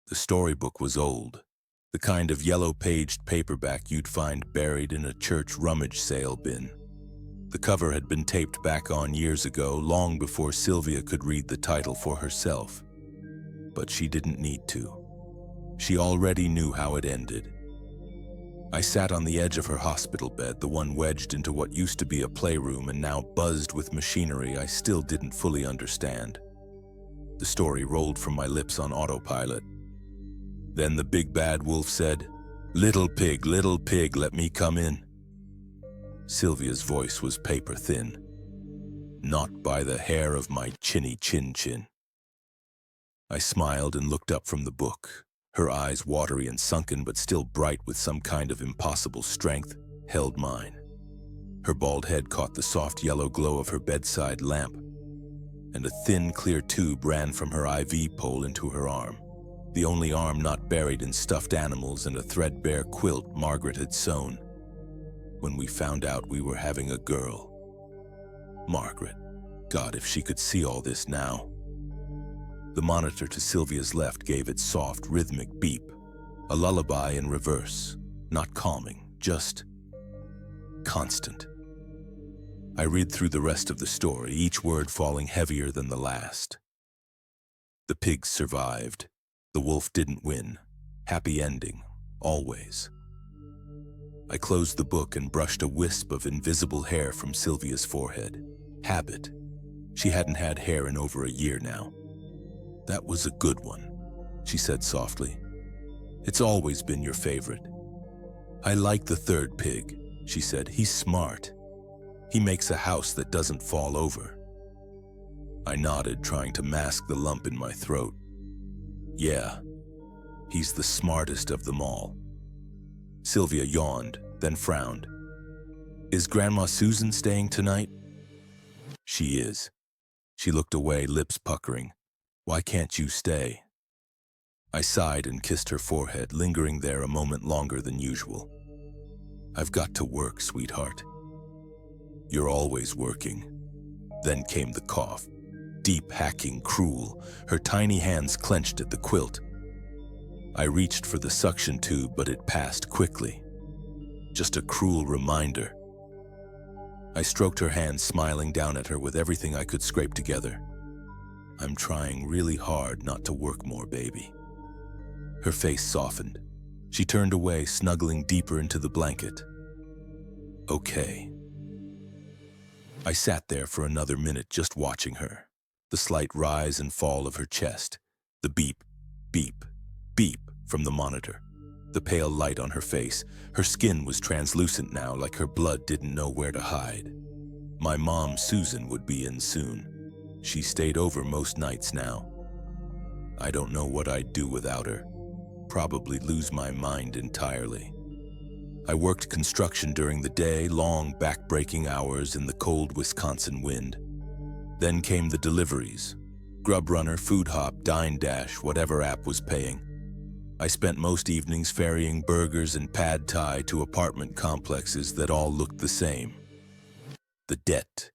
The storybook was old, the kind of yellow-paged paperback you'd find buried in a church rummage sale bin. The cover had been taped back on years ago, long before Silvia could read the title for herself. But she didn't need to. She already knew how it ended. I sat on the edge of her hospital bed, the one wedged into what used to be a playroom and now buzzed with machinery I still didn't fully understand. The story rolled from my lips on autopilot. Then the big bad wolf said, little pig, let me come in." Silvia's voice was paper thin. "Not by the hair of my chinny chin." I smiled and looked up from the book. Her eyes, watery and sunken but still bright with some kind of impossible strength, held mine. Her bald head caught the soft yellow glow of her bedside lamp, and a thin, clear tube ran from her IV pole into her arm. The only arm not buried in stuffed animals and a threadbare quilt Margaret had sewn. When we found out we were having a girl. Margaret. God, if she could see all this now. The monitor to Silvia's left gave its soft, rhythmic beep. A lullaby in reverse. Not calming, just constant. I read through the rest of the story, each word falling heavier than the last. The pigs survived. The wolf didn't win. Happy ending, always. I closed the book and brushed a wisp of invisible hair from Silvia's forehead. Habit. She hadn't had hair in over a year now. "That was a good one," she said softly. "It's always been your favorite." "I like the third pig," she said. "He's smart. He makes a house that doesn't fall over." I nodded, trying to mask the lump in my throat. "Yeah, he's the smartest of them all." Silvia yawned, then frowned. "Is Grandma Susan staying tonight?" "She is." She looked away, lips puckering. "Why can't you stay?" I sighed and kissed her forehead, lingering there a moment longer than usual. "I've got to work, sweetheart." "You're always working." Then came the cough. Deep, hacking, cruel, her tiny hands clenched at the quilt. I reached for the suction tube, but it passed quickly. Just a cruel reminder. I stroked her hand, smiling down at her with everything I could scrape together. "I'm trying really hard not to work more, baby." Her face softened. She turned away, snuggling deeper into the blanket. "Okay." I sat there for another minute, just watching her. The slight rise and fall of her chest. The beep, beep, beep from the monitor. The pale light on her face. Her skin was translucent now, like her blood didn't know where to hide. My mom, Susan, would be in soon. She stayed over most nights now. I don't know what I'd do without her. Probably lose my mind entirely. I worked construction during the day, long, back-breaking hours in the cold Wisconsin wind. Then came the deliveries. Grub Runner, Food Hop, Dine Dash, whatever app was paying. I spent most evenings ferrying burgers and pad thai to apartment complexes that all looked the same. The debt.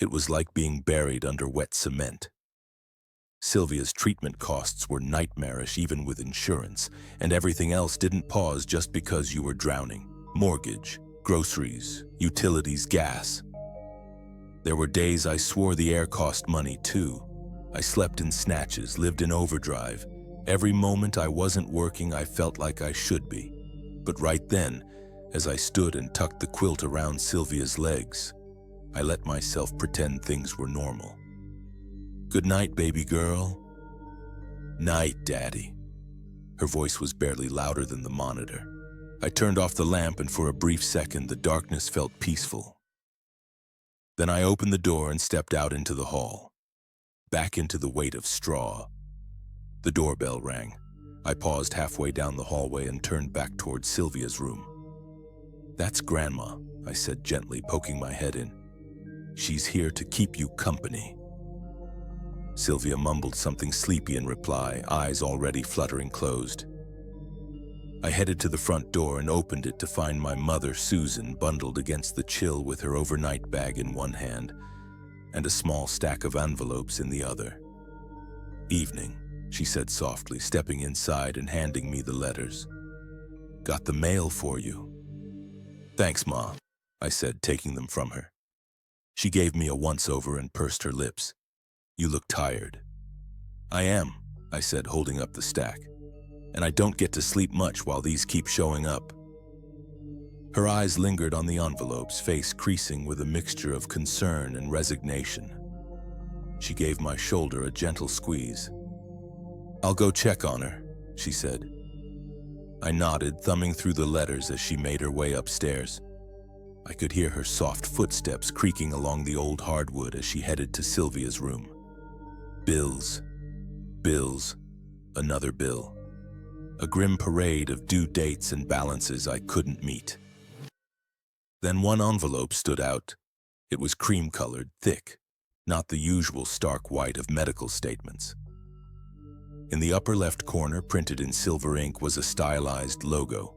It was like being buried under wet cement. Silvia's treatment costs were nightmarish even with insurance, and everything else didn't pause just because you were drowning. Mortgage, groceries, utilities, gas. There were days I swore the air cost money too. I slept in snatches, lived in overdrive. Every moment I wasn't working, I felt like I should be. But right then, as I stood and tucked the quilt around Silvia's legs, I let myself pretend things were normal. "Good night, baby girl." "Night, Daddy." Her voice was barely louder than the monitor. I turned off the lamp, and for a brief second, the darkness felt peaceful. Then I opened the door and stepped out into the hall, back into the weight of straw. The doorbell rang. I paused halfway down the hallway and turned back towards Silvia's room. "That's Grandma," I said gently, poking my head in. "She's here to keep you company." Silvia mumbled something sleepy in reply, eyes already fluttering closed. I headed to the front door and opened it to find my mother, Susan, bundled against the chill with her overnight bag in one hand and a small stack of envelopes in the other. "Evening," she said softly, stepping inside and handing me the letters. "Got the mail for you." "Thanks, Ma," I said, taking them from her. She gave me a once-over and pursed her lips. "You look tired." "I am," I said, holding up the stack. "And I don't get to sleep much while these keep showing up." Her eyes lingered on the envelopes, face creasing with a mixture of concern and resignation. She gave my shoulder a gentle squeeze. "I'll go check on her," she said. I nodded, thumbing through the letters as she made her way upstairs. I could hear her soft footsteps creaking along the old hardwood as she headed to Silvia's room. Bills. Bills. Another bill. A grim parade of due dates and balances I couldn't meet. Then one envelope stood out. It was cream-colored, thick, not the usual stark white of medical statements. In the upper left corner, printed in silver ink, was a stylized logo.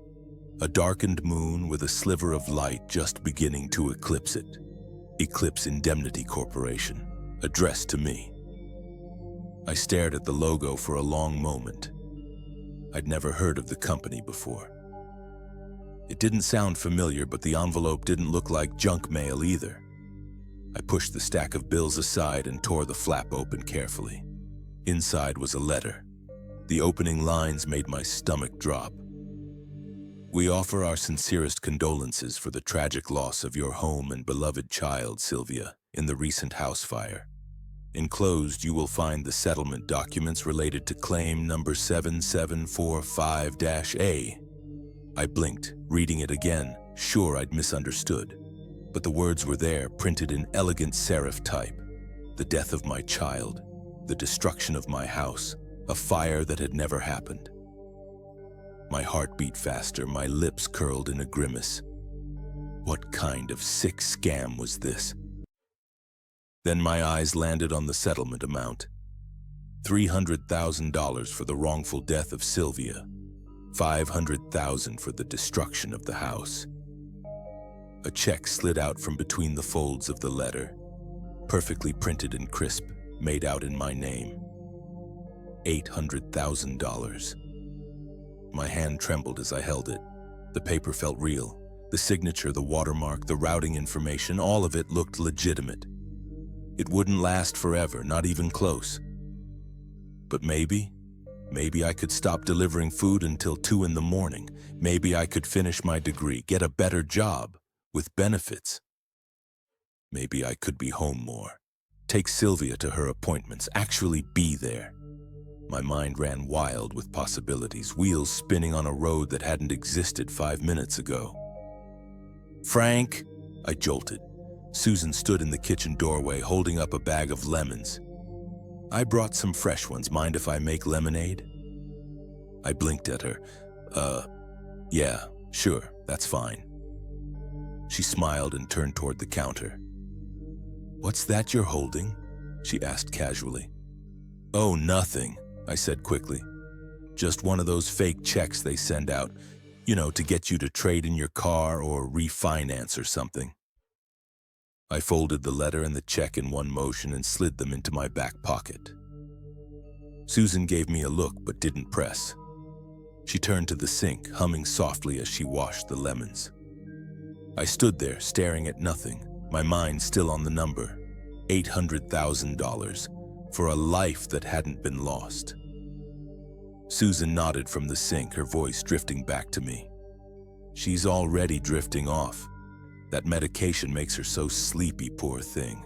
A darkened moon with a sliver of light just beginning to eclipse it. Eclipse Indemnity Corporation, addressed to me. I stared at the logo for a long moment. I'd never heard of the company before. It didn't sound familiar, but the envelope didn't look like junk mail either. I pushed the stack of bills aside and tore the flap open carefully. Inside was a letter. The opening lines made my stomach drop. "We offer our sincerest condolences for the tragic loss of your home and beloved child, Silvia, in the recent house fire. Enclosed, you will find the settlement documents related to claim number 7745-A. I blinked, reading it again, sure I'd misunderstood. But the words were there, printed in elegant serif type. The death of my child, the destruction of my house, a fire that had never happened. My heart beat faster, my lips curled in a grimace. What kind of sick scam was this? Then my eyes landed on the settlement amount. $300,000 for the wrongful death of Silvia. $500,000 for the destruction of the house. A check slid out from between the folds of the letter, perfectly printed and crisp, made out in my name. $800,000. My hand trembled as I held it. The paper felt real. The signature, the watermark, the routing information, all of it looked legitimate. It wouldn't last forever, not even close. But maybe I could stop delivering food until 2 in the morning. Maybe I could finish my degree, get a better job, with benefits. Maybe I could be home more. Take Silvia to her appointments, actually be there. My mind ran wild with possibilities, wheels spinning on a road that hadn't existed 5 minutes ago. "Frank!" I jolted. Susan stood in the kitchen doorway, holding up a bag of lemons. "I brought some fresh ones. Mind if I make lemonade?" I blinked at her. Yeah, sure, that's fine." She smiled and turned toward the counter. "What's that you're holding?" she asked casually. "Oh, nothing," I said quickly. "Just one of those fake checks they send out, to get you to trade in your car or refinance or something." I folded the letter and the check in one motion and slid them into my back pocket. Susan gave me a look but didn't press. She turned to the sink, humming softly as she washed the lemons. I stood there, staring at nothing, my mind still on the number. $800,000 for a life that hadn't been lost. Susan nodded from the sink, her voice drifting back to me. "She's already drifting off. That medication makes her so sleepy, poor thing.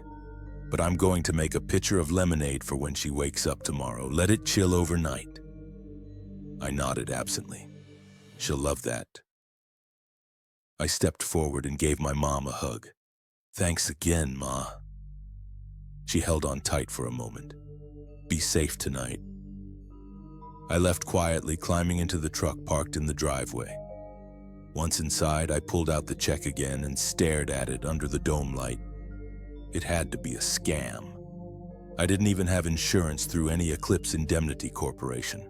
But I'm going to make a pitcher of lemonade for when she wakes up tomorrow. Let it chill overnight." I nodded absently. "She'll love that." I stepped forward and gave my mom a hug. "Thanks again, Ma." She held on tight for a moment. "Be safe tonight." I left quietly, climbing into the truck parked in the driveway. Once inside, I pulled out the check again and stared at it under the dome light. It had to be a scam. I didn't even have insurance through any Eclipse Indemnity Corporation.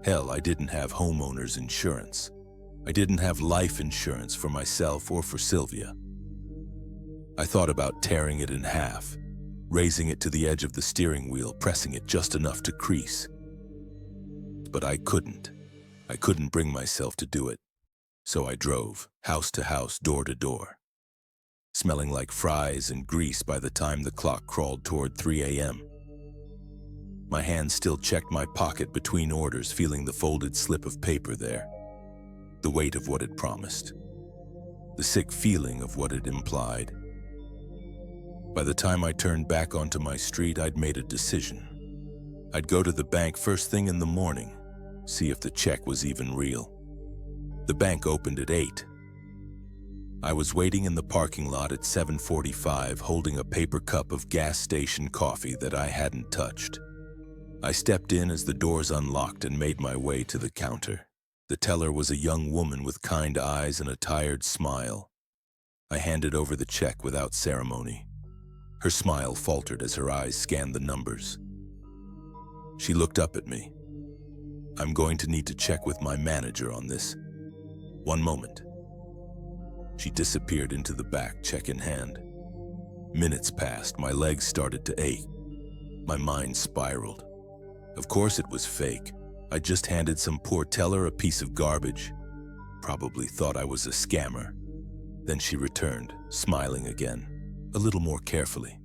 Hell, I didn't have homeowner's insurance. I didn't have life insurance for myself or for Silvia. I thought about tearing it in half, raising it to the edge of the steering wheel, pressing it just enough to crease. smiled, but I couldn't. I couldn't bring myself to do it. So I drove, house to house, door to door, smelling like fries and grease by the time the clock crawled toward 3 a.m. My hand still checked my pocket between orders, feeling the folded slip of paper there, the weight of what it promised, the sick feeling of what it implied. By the time I turned back onto my street, I'd made a decision. I'd go to the bank first thing in the morning, see if the check was even real. The bank opened at 8. I was waiting in the parking lot at 7:45, holding a paper cup of gas station coffee that I hadn't touched. I stepped in as the doors unlocked and made my way to the counter. The teller was a young woman with kind eyes and a tired smile. I handed over the check without ceremony. Her smile faltered as her eyes scanned the numbers. She looked up at me. "I'm going to need to check with my manager on this. One moment." She disappeared into the back, check in hand. Minutes passed, my legs started to ache. My mind spiraled. Of course it was fake. I just handed some poor teller a piece of garbage. Probably thought I was a scammer. Then she returned, smiling again, a little more carefully.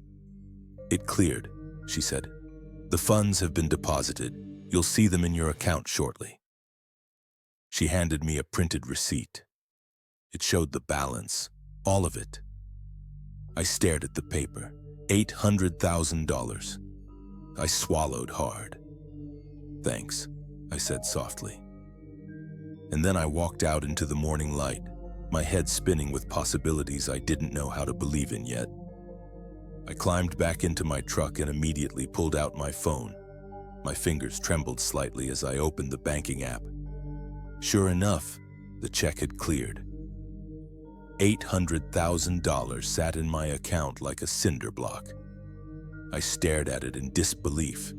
"It cleared," she said. "The funds have been deposited. You'll see them in your account shortly." She handed me a printed receipt. It showed the balance, all of it. I stared at the paper. $800,000. I swallowed hard. "Thanks," I said softly. And then I walked out into the morning light, my head spinning with possibilities I didn't know how to believe in yet. I climbed back into my truck and immediately pulled out my phone. My fingers trembled slightly as I opened the banking app. Sure enough, the check had cleared. $800,000 sat in my account like a cinder block. I stared at it in disbelief.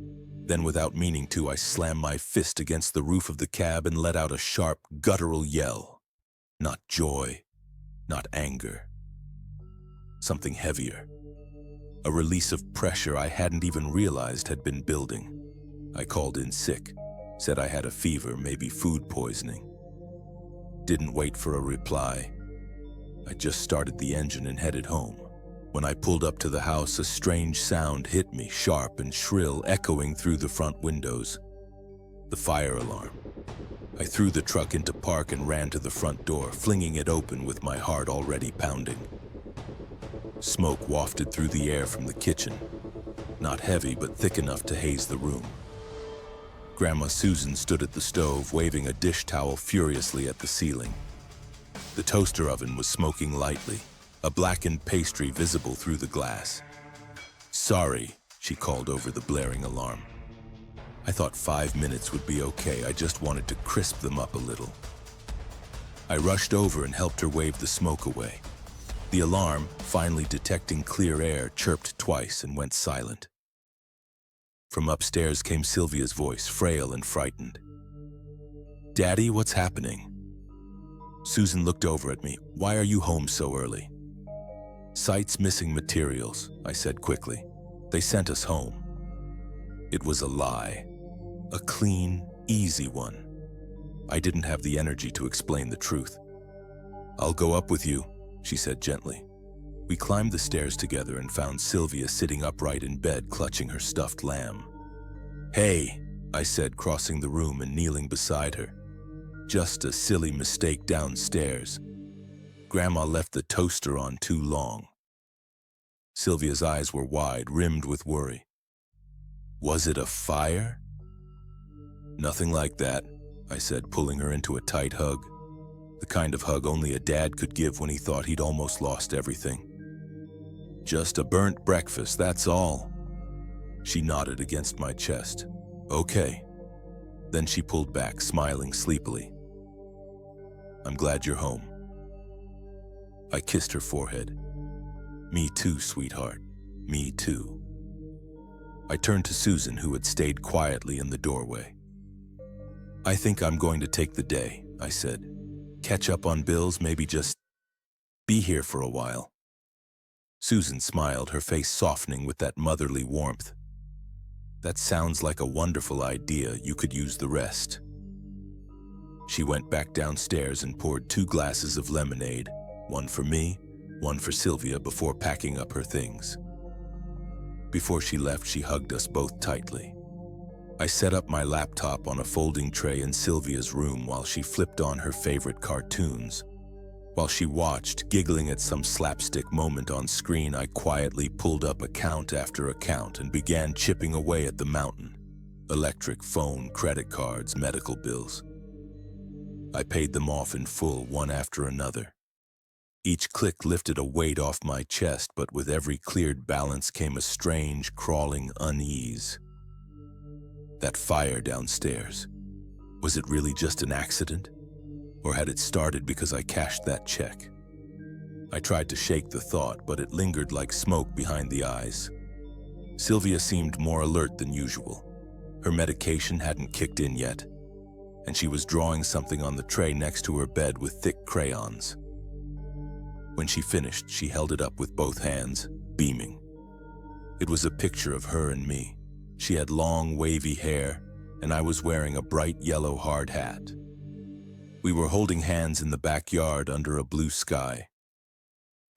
Then, without meaning to, I slammed my fist against the roof of the cab and let out a sharp, guttural yell. Not joy, not anger. Something heavier. A release of pressure I hadn't even realized had been building. I called in sick, said I had a fever, maybe food poisoning. Didn't wait for a reply. I just started the engine and headed home. When I pulled up to the house, a strange sound hit me, sharp and shrill, echoing through the front windows. The fire alarm. I threw the truck into park and ran to the front door, flinging it open with my heart already pounding. Smoke wafted through the air from the kitchen. Not heavy, but thick enough to haze the room. Grandma Susan stood at the stove, waving a dish towel furiously at the ceiling. The toaster oven was smoking lightly, a blackened pastry visible through the glass. "Sorry," she called over the blaring alarm. I thought 5 minutes would be okay. I just wanted to crisp them up a little. I rushed over and helped her wave the smoke away. The alarm, finally detecting clear air, chirped twice and went silent. From upstairs came Silvia's voice, frail and frightened. "Daddy, what's happening?" Susan looked over at me. "Why are you home so early?" "Site's missing materials," I said quickly. "They sent us home." It was a lie. A clean, easy one. I didn't have the energy to explain the truth. "I'll go up with you," she said gently. We climbed the stairs together and found Silvia sitting upright in bed, clutching her stuffed lamb. "Hey," I said, crossing the room and kneeling beside her. "Just a silly mistake downstairs. Grandma left the toaster on too long." Silvia's eyes were wide, rimmed with worry. "Was it a fire?" "Nothing like that," I said, pulling her into a tight hug. The kind of hug only a dad could give when he thought he'd almost lost everything. "Just a burnt breakfast, that's all." She nodded against my chest. "Okay." Then she pulled back, smiling sleepily. "I'm glad you're home." I kissed her forehead. "Me too, sweetheart. Me too." I turned to Susan, who had stayed quietly in the doorway. "I think I'm going to take the day," I said. "Catch up on bills, maybe just be here for a while." Susan smiled, her face softening with that motherly warmth. That sounds like a wonderful idea. You could use the rest. She went back downstairs and poured 2 glasses of lemonade, one for me, one for Silvia, before packing up her things. Before she left, she hugged us both tightly. I set up my laptop on a folding tray in Silvia's room while she flipped on her favorite cartoons. While she watched, giggling at some slapstick moment on screen, I quietly pulled up account after account and began chipping away at the mountain. Electric, phone, credit cards, medical bills. I paid them off in full, one after another. Each click lifted a weight off my chest, but with every cleared balance came a strange, crawling unease. That fire downstairs, was it really just an accident? Or had it started because I cashed that check? I tried to shake the thought, but it lingered like smoke behind the eyes. Silvia seemed more alert than usual. Her medication hadn't kicked in yet, and she was drawing something on the tray next to her bed with thick crayons. When she finished, she held it up with both hands, beaming. It was a picture of her and me. She had long, wavy hair, and I was wearing a bright yellow hard hat. We were holding hands in the backyard under a blue sky.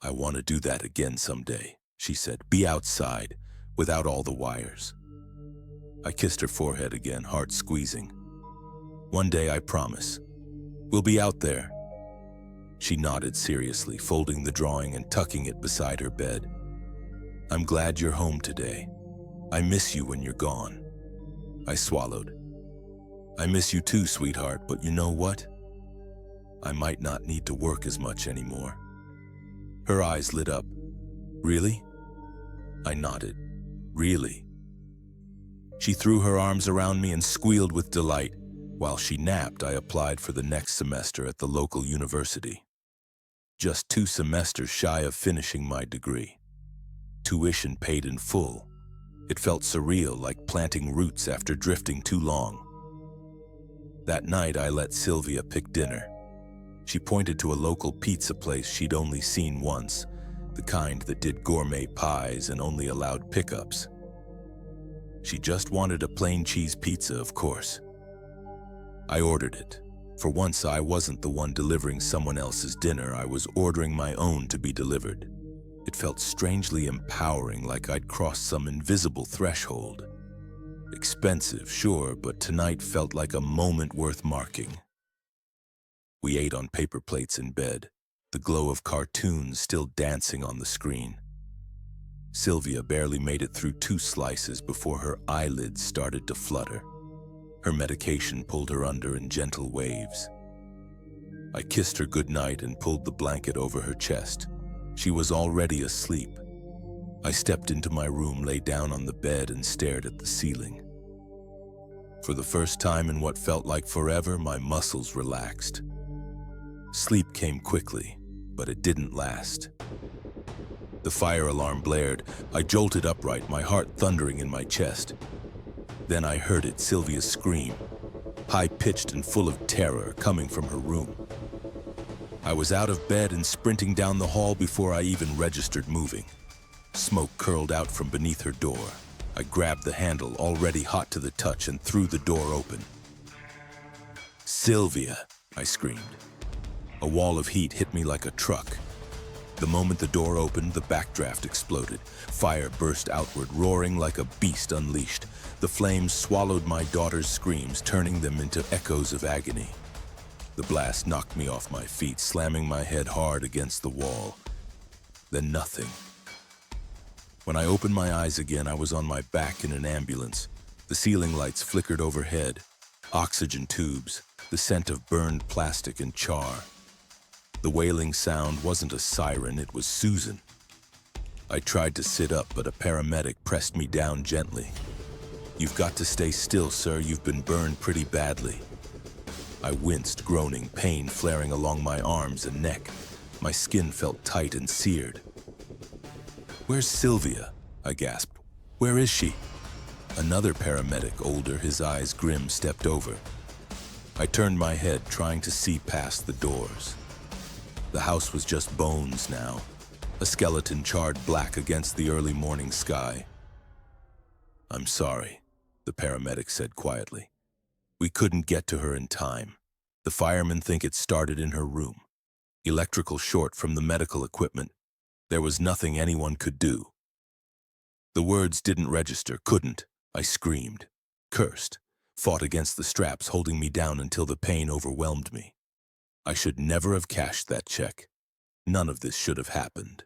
"I want to do that again someday," she said. "Be outside, without all the wires." I kissed her forehead again, heart squeezing. "One day, I promise. We'll be out there." She nodded seriously, folding the drawing and tucking it beside her bed. "I'm glad you're home today. I miss you when you're gone." I swallowed. "I miss you too, sweetheart, but you know what? I might not need to work as much anymore." Her eyes lit up. "Really?" I nodded. "Really?" She threw her arms around me and squealed with delight. While she napped, I applied for the next semester at the local university. Just 2 semesters shy of finishing my degree. Tuition paid in full. It felt surreal, like planting roots after drifting too long. That night, I let Silvia pick dinner. She pointed to a local pizza place she'd only seen once, the kind that did gourmet pies and only allowed pickups. She just wanted a plain cheese pizza, of course. I ordered it. For once, I wasn't the one delivering someone else's dinner. I was ordering my own to be delivered. It felt strangely empowering, like I'd crossed some invisible threshold. Expensive, sure, but tonight felt like a moment worth marking. We ate on paper plates in bed, the glow of cartoons still dancing on the screen. Silvia barely made it through 2 slices before her eyelids started to flutter. Her medication pulled her under in gentle waves. I kissed her goodnight and pulled the blanket over her chest. She was already asleep. I stepped into my room, lay down on the bed, and stared at the ceiling. For the first time in what felt like forever, my muscles relaxed. Sleep came quickly, but it didn't last. The fire alarm blared. I jolted upright, my heart thundering in my chest. Then I heard it, Silvia's scream, high-pitched and full of terror, coming from her room. I was out of bed and sprinting down the hall before I even registered moving. Smoke curled out from beneath her door. I grabbed the handle, already hot to the touch, and threw the door open. "Silvia!" I screamed. A wall of heat hit me like a truck. The moment the door opened, the backdraft exploded. Fire burst outward, roaring like a beast unleashed. The flames swallowed my daughter's screams, turning them into echoes of agony. The blast knocked me off my feet, slamming my head hard against the wall. Then nothing. When I opened my eyes again, I was on my back in an ambulance. The ceiling lights flickered overhead. Oxygen tubes, the scent of burned plastic and char. The wailing sound wasn't a siren, it was Susan. I tried to sit up, but a paramedic pressed me down gently. "You've got to stay still, sir. You've been burned pretty badly." I winced, groaning, pain flaring along my arms and neck. My skin felt tight and seared. "Where's Silvia?" I gasped. "Where is she?" Another paramedic, older, his eyes grim, stepped over. I turned my head, trying to see past the doors. The house was just bones now, a skeleton charred black against the early morning sky. "I'm sorry," the paramedic said quietly. We couldn't get to her in time. The firemen think it started in her room. Electrical short from the medical equipment. There was nothing anyone could do. The words didn't register, couldn't. I screamed, cursed, fought against the straps holding me down until the pain overwhelmed me. I should never have cashed that check. None of this should have happened.